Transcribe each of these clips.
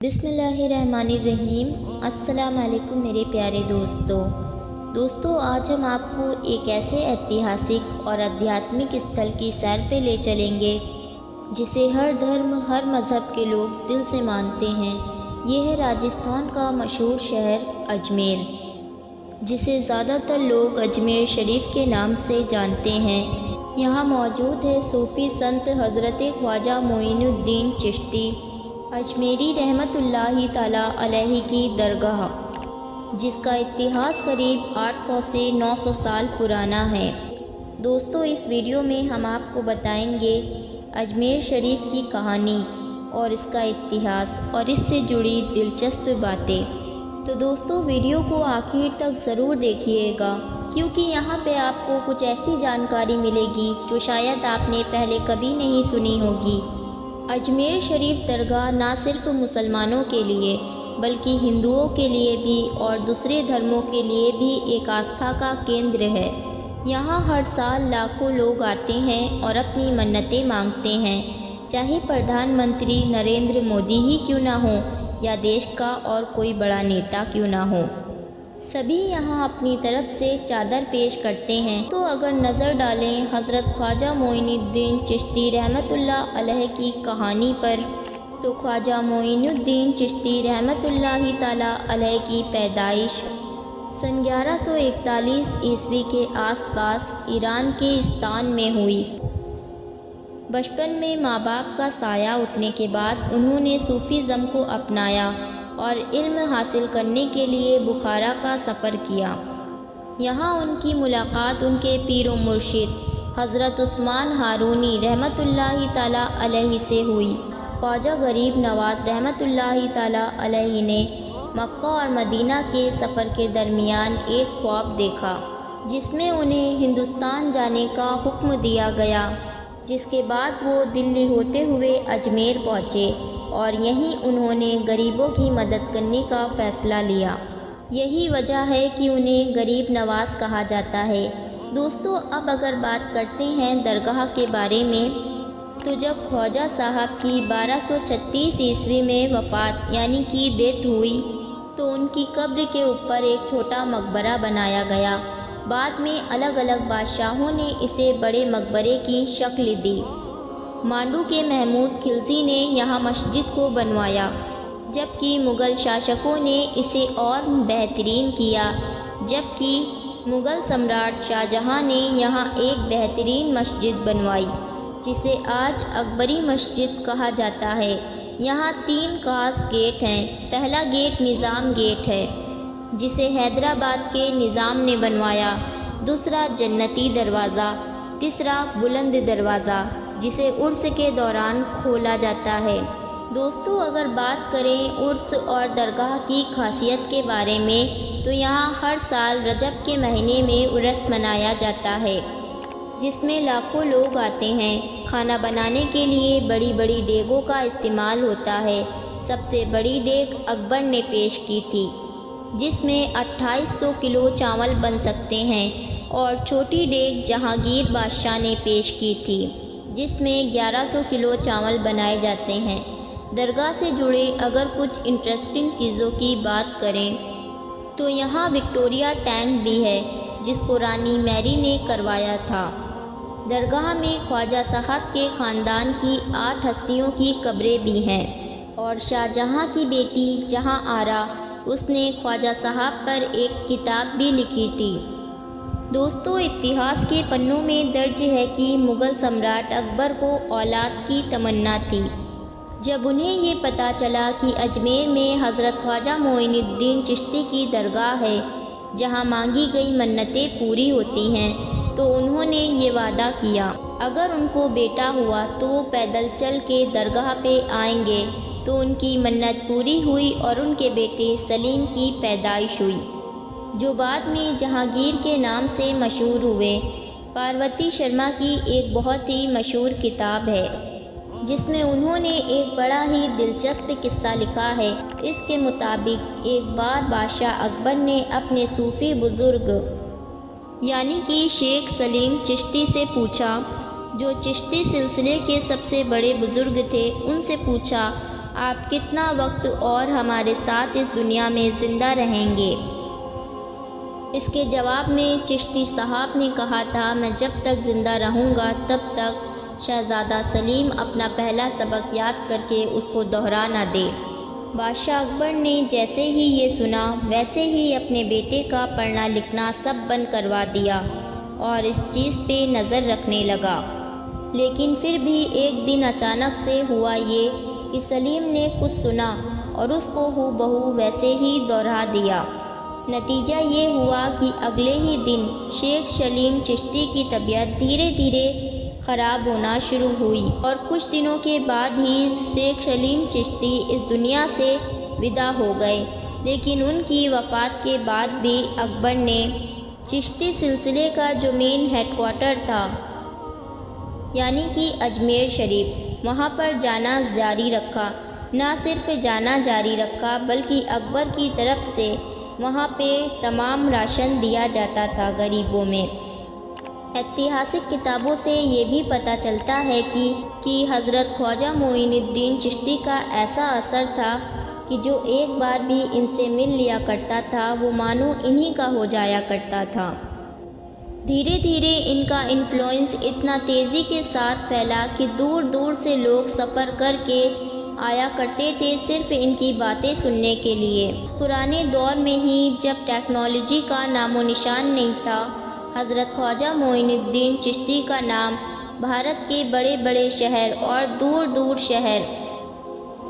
بسم اللہ الرحمن الرحیم۔ السلام علیکم میرے پیارے دوستو، آج ہم آپ کو ایک ایسے ایتہاسک اور ادھیاتمک استھل کی سیر پہ لے چلیں گے جسے ہر دھرم، ہر مذہب کے لوگ دل سے مانتے ہیں۔ یہ ہے راجستھان کا مشہور شہر اجمیر، جسے زیادہ تر لوگ اجمیر شریف کے نام سے جانتے ہیں۔ یہاں موجود ہے صوفی سنت حضرت خواجہ معین الدین چشتی اجمیری رحمۃ اللہ تعالیٰ علیہ کی درگاہ، جس کا اتہاس قریب 800 سے 900 سال پرانا ہے۔ دوستو، اس ویڈیو میں ہم آپ کو بتائیں گے اجمیر شریف کی کہانی اور اس کا اتہاس اور اس سے جڑی دلچسپ باتیں۔ تو دوستو، ویڈیو کو آخر تک ضرور دیکھیے گا، کیونکہ یہاں پہ آپ کو کچھ ایسی جانکاری ملے گی جو شاید آپ نے پہلے کبھی نہیں سنی ہوگی۔ اجمیر شریف درگاہ نہ صرف مسلمانوں کے لیے بلکہ ہندوؤں کے لیے بھی اور دوسرے دھرموں کے لیے بھی ایک آستھا کا کیندر ہے۔ یہاں ہر سال لاکھوں لوگ آتے ہیں اور اپنی منتیں مانگتے ہیں، چاہے پردھان منتری نریندر مودی ہی کیوں نہ ہوں یا دیش کا اور کوئی بڑا نیتا کیوں نہ ہو، سبھی یہاں اپنی طرف سے چادر پیش کرتے ہیں۔ تو اگر نظر ڈالیں حضرت خواجہ معین الدین چشتی رحمۃ اللہ علیہ کی کہانی پر، تو خواجہ معین الدین چشتی رحمۃ اللہ تعالیٰ علیہ کی پیدائش سن 1141 عیسوی کے آس پاس ایران کے استان میں ہوئی۔ بچپن میں ماں باپ کا سایہ اٹھنے کے بعد انہوں نے صوفیزم کو اپنایا اور علم حاصل کرنے کے لیے بخارا کا سفر کیا۔ یہاں ان کی ملاقات ان کے پیر و مرشد حضرت عثمان ہارونی رحمۃ اللہ تعالیٰ علیہ سے ہوئی۔ خواجہ غریب نواز رحمۃ اللہ تعالیٰ علیہ نے مکہ اور مدینہ کے سفر کے درمیان ایک خواب دیکھا، جس میں انہیں ہندوستان جانے کا حکم دیا گیا، جس کے بعد وہ دلی ہوتے ہوئے اجمیر پہنچے اور یہیں انہوں نے غریبوں کی مدد کرنے کا فیصلہ لیا۔ یہی وجہ ہے کہ انہیں غریب نواز کہا جاتا ہے۔ دوستو، اب اگر بات کرتے ہیں درگاہ کے بارے میں، تو جب خواجہ صاحب کی 1236 عیسوی میں وفات یعنی کہ ڈیتھ ہوئی، تو ان کی قبر کے اوپر ایک چھوٹا مقبرہ بنایا گیا۔ بعد میں الگ الگ بادشاہوں نے اسے بڑے مقبرے کی شکل دی۔ مانڈو کے محمود خلجی نے یہاں مسجد کو بنوایا، جبکہ مغل شاشکوں نے اسے اور بہترین کیا، جبکہ مغل سمراٹ شاہ جہاں نے یہاں ایک بہترین مسجد بنوائی، جسے آج اکبری مسجد کہا جاتا ہے۔ یہاں 3 خاص گیٹ ہیں۔ پہلا گیٹ نظام گیٹ ہے، جسے حیدرآباد کے نظام نے بنوایا۔ دوسرا جنتی دروازہ، تیسرا بلند دروازہ، جسے عرس کے دوران کھولا جاتا ہے۔ دوستو، اگر بات کریں عرس اور درگاہ کی خاصیت کے بارے میں، تو یہاں ہر سال رجب کے مہینے میں عرس منایا جاتا ہے، جس میں لاکھوں لوگ آتے ہیں۔ کھانا بنانے کے لیے بڑی بڑی دیگوں کا استعمال ہوتا ہے۔ سب سے بڑی دیگ اکبر نے پیش کی تھی، جس میں 2800 کلو چاول بن سکتے ہیں، اور چھوٹی دیگ جہانگیر بادشاہ نے پیش کی تھی، جس میں 1100 کلو چاول بنائے جاتے ہیں۔ درگاہ سے جڑے اگر کچھ انٹرسٹنگ چیزوں کی بات کریں، تو یہاں وکٹوریہ ٹینک بھی ہے، جس کو رانی میری نے کروایا تھا۔ درگاہ میں خواجہ صاحب کے خاندان کی 8 ہستیوں کی قبریں بھی ہیں، اور شاہ جہاں کی بیٹی جہاں آرا، اس نے خواجہ صاحب پر ایک کتاب بھی لکھی تھی۔ دوستو، اتہاس کے پنوں میں درج ہے کہ مغل سمراٹ اکبر کو اولاد کی تمنا تھی۔ جب انہیں یہ پتہ چلا کہ اجمیر میں حضرت خواجہ معین الدین چشتی کی درگاہ ہے، جہاں مانگی گئی منتیں پوری ہوتی ہیں، تو انہوں نے یہ وعدہ کیا، اگر ان کو بیٹا ہوا تو وہ پیدل چل کے درگاہ پہ آئیں گے۔ تو ان کی منت پوری ہوئی اور ان کے بیٹے سلیم کی پیدائش ہوئی، جو بعد میں جہانگیر کے نام سے مشہور ہوئے۔ پاروتی شرما کی ایک بہت ہی مشہور کتاب ہے، جس میں انہوں نے ایک بڑا ہی دلچسپ قصہ لکھا ہے۔ اس کے مطابق ایک بار بادشاہ اکبر نے اپنے صوفی بزرگ یعنی کہ شیخ سلیم چشتی سے پوچھا، جو چشتی سلسلے کے سب سے بڑے بزرگ تھے، ان سے پوچھا آپ کتنا وقت اور ہمارے ساتھ اس دنیا میں زندہ رہیں گے؟ اس کے جواب میں چشتی صاحب نے کہا تھا، میں جب تک زندہ رہوں گا تب تک شہزادہ سلیم اپنا پہلا سبق یاد کر کے اس کو دہرا نہ دے۔ بادشاہ اکبر نے جیسے ہی یہ سنا ویسے ہی اپنے بیٹے کا پڑھنا لکھنا سب بند کروا دیا اور اس چیز پہ نظر رکھنے لگا۔ لیکن پھر بھی ایک دن اچانک سے ہوا یہ کہ سلیم نے کچھ سنا اور اس کو ہو بہو ویسے ہی دہرا دیا۔ نتیجہ یہ ہوا کہ اگلے ہی دن شیخ سلیم چشتی کی طبیعت دھیرے دھیرے خراب ہونا شروع ہوئی اور کچھ دنوں کے بعد ہی شیخ سلیم چشتی اس دنیا سے ودا ہو گئے۔ لیکن ان کی وفات کے بعد بھی اکبر نے چشتی سلسلے کا جو مین ہیڈ کوارٹر تھا یعنی کہ اجمیر شریف، وہاں پر جانا جاری رکھا۔ نہ صرف جانا جاری رکھا بلکہ اکبر کی طرف سے وہاں پہ تمام راشن دیا جاتا تھا غریبوں میں۔ ایتہاسک کتابوں سے یہ بھی پتہ چلتا ہے کہ حضرت خواجہ معین الدین چشتی کا ایسا اثر تھا کہ جو ایک بار بھی ان سے مل لیا کرتا تھا وہ مانو انہی کا ہو جایا کرتا تھا۔ دھیرے دھیرے ان کا انفلوئنس اتنا تیزی کے ساتھ پھیلا کہ دور دور سے لوگ سفر کر کے آیا کرتے تھے صرف ان کی باتیں سننے کے لیے۔ پرانے دور میں ہی جب ٹیکنالوجی کا نام و نشان نہیں تھا، حضرت خواجہ معین الدین چشتی کا نام بھارت کے بڑے بڑے شہر اور دور دور شہر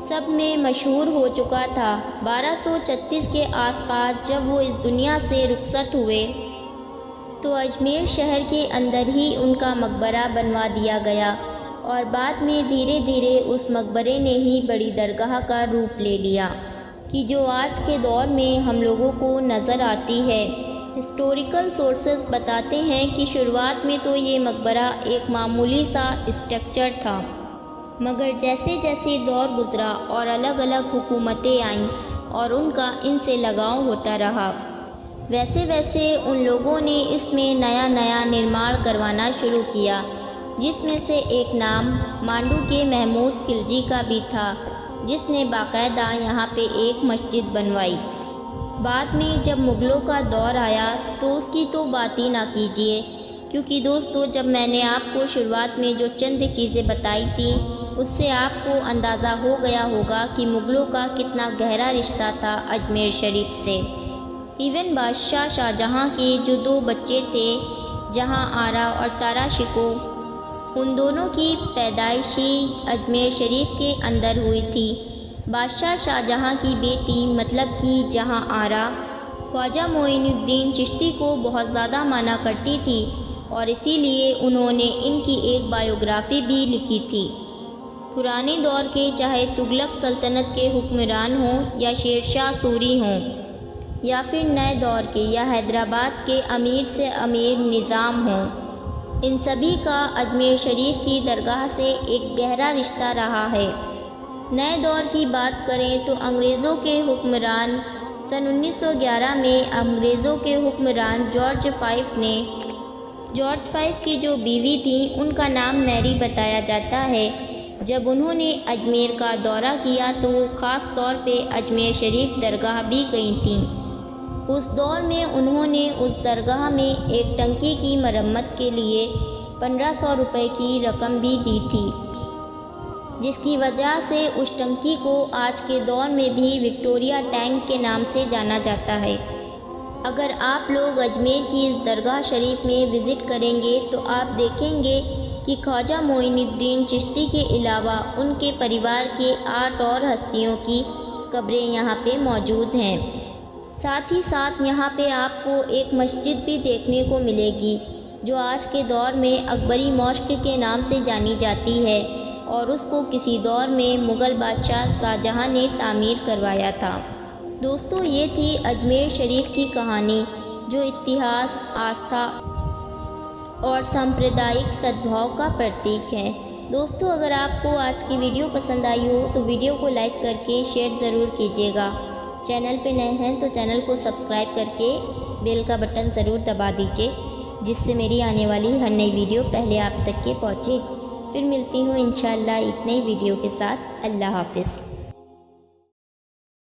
سب میں مشہور ہو چکا تھا۔ 1236 کے آس پاس جب وہ اس دنیا سے رخصت ہوئے تو اجمیر شہر کے اندر ہی ان کا مقبرہ بنوا دیا گیا اور بعد میں دھیرے دھیرے اس مقبرے نے ہی بڑی درگاہ کا روپ لے لیا کہ جو آج کے دور میں ہم لوگوں کو نظر آتی ہے۔ ہسٹوریکل سورسز بتاتے ہیں کہ شروعات میں تو یہ مقبرہ ایک معمولی سا اسٹرکچر تھا، مگر جیسے جیسے دور گزرا اور الگ الگ حکومتیں آئیں اور ان کا ان سے لگاؤ ہوتا رہا، ویسے ویسے ان لوگوں نے اس میں نیا نیا نرماڑ کروانا شروع کیا، جس میں سے ایک نام مانڈو کے محمود خلجی کا بھی تھا، جس نے باقاعدہ یہاں پہ ایک مسجد بنوائی۔ بعد میں جب مغلوں کا دور آیا تو اس کی تو بات ہی نہ کیجیے، کیونکہ دوستو جب میں نے آپ کو شروعات میں جو چند چیزیں بتائی تھیں اس سے آپ کو اندازہ ہو گیا ہوگا کہ مغلوں کا کتنا گہرا رشتہ تھا اجمیر شریف سے۔ ایون بادشاہ شاہ جہاں کے جو دو بچے تھے جہاں آرا اور تارا شکو، ان دونوں کی پیدائش ہی اجمیر شریف کے اندر ہوئی تھی۔ بادشاہ شاہ جہاں کی بیٹی مطلب کہ جہاں آرا خواجہ معین الدین چشتی کو بہت زیادہ مانا کرتی تھی اور اسی لیے انہوں نے ان کی ایک بایوگرافی بھی لکھی تھی۔ پرانے دور کے چاہے تغلق سلطنت کے حکمران ہوں یا شیر شاہ سوری ہوں یا پھر نئے دور کے یا حیدرآباد کے امیر سے امیر نظام ہوں، ان سبھی کا اجمیر شریف کی درگاہ سے ایک گہرا رشتہ رہا ہے۔ نئے دور کی بات کریں تو انگریزوں کے حکمران سن 1911 میں انگریزوں کے حکمران جارج فائف کی جو بیوی تھیں ان کا نام میری بتایا جاتا ہے۔ جب انہوں نے اجمیر کا دورہ کیا تو وہ خاص طور پہ اجمیر شریف درگاہ بھی گئی تھیں۔ اس دور میں انہوں نے اس درگاہ میں ایک ٹنکی کی مرمت کے لیے 1500 روپے کی رقم بھی دی تھی، جس کی وجہ سے اس ٹنکی کو آج کے دور میں بھی وکٹوریہ ٹینک کے نام سے جانا جاتا ہے۔ اگر آپ لوگ اجمیر کی اس درگاہ شریف میں وزٹ کریں گے تو آپ دیکھیں گے کہ خواجہ معین الدین چشتی کے علاوہ ان کے پریوار کے 8 اور ہستیوں کی قبریں یہاں پہ موجود ہیں۔ ساتھ ہی ساتھ یہاں پہ آپ کو ایک مسجد بھی دیکھنے کو ملے گی جو آج کے دور میں اکبری ماسک کے نام سے جانی جاتی ہے اور اس کو کسی دور میں مغل بادشاہ شاہجہاں نے تعمیر کروایا تھا۔ دوستو یہ تھی اجمیر شریف کی کہانی جو اتہاس، آستھا اور سمپردائک سدبھاؤ کا پرتیک ہے۔ دوستو اگر آپ کو آج کی ویڈیو پسند آئی ہو تو ویڈیو کو لائک کر کے شیئر ضرور کیجیے گا۔ چینل پہ نئے ہیں تو چینل کو سبسکرائب کر کے بیل کا بٹن ضرور دبا دیجیے، جس سے میری آنے والی ہر نئی ویڈیو پہلے آپ تک کے پہنچے۔ پھر ملتی ہوں انشاءاللہ ایک نئی ویڈیو کے ساتھ۔ اللہ حافظ۔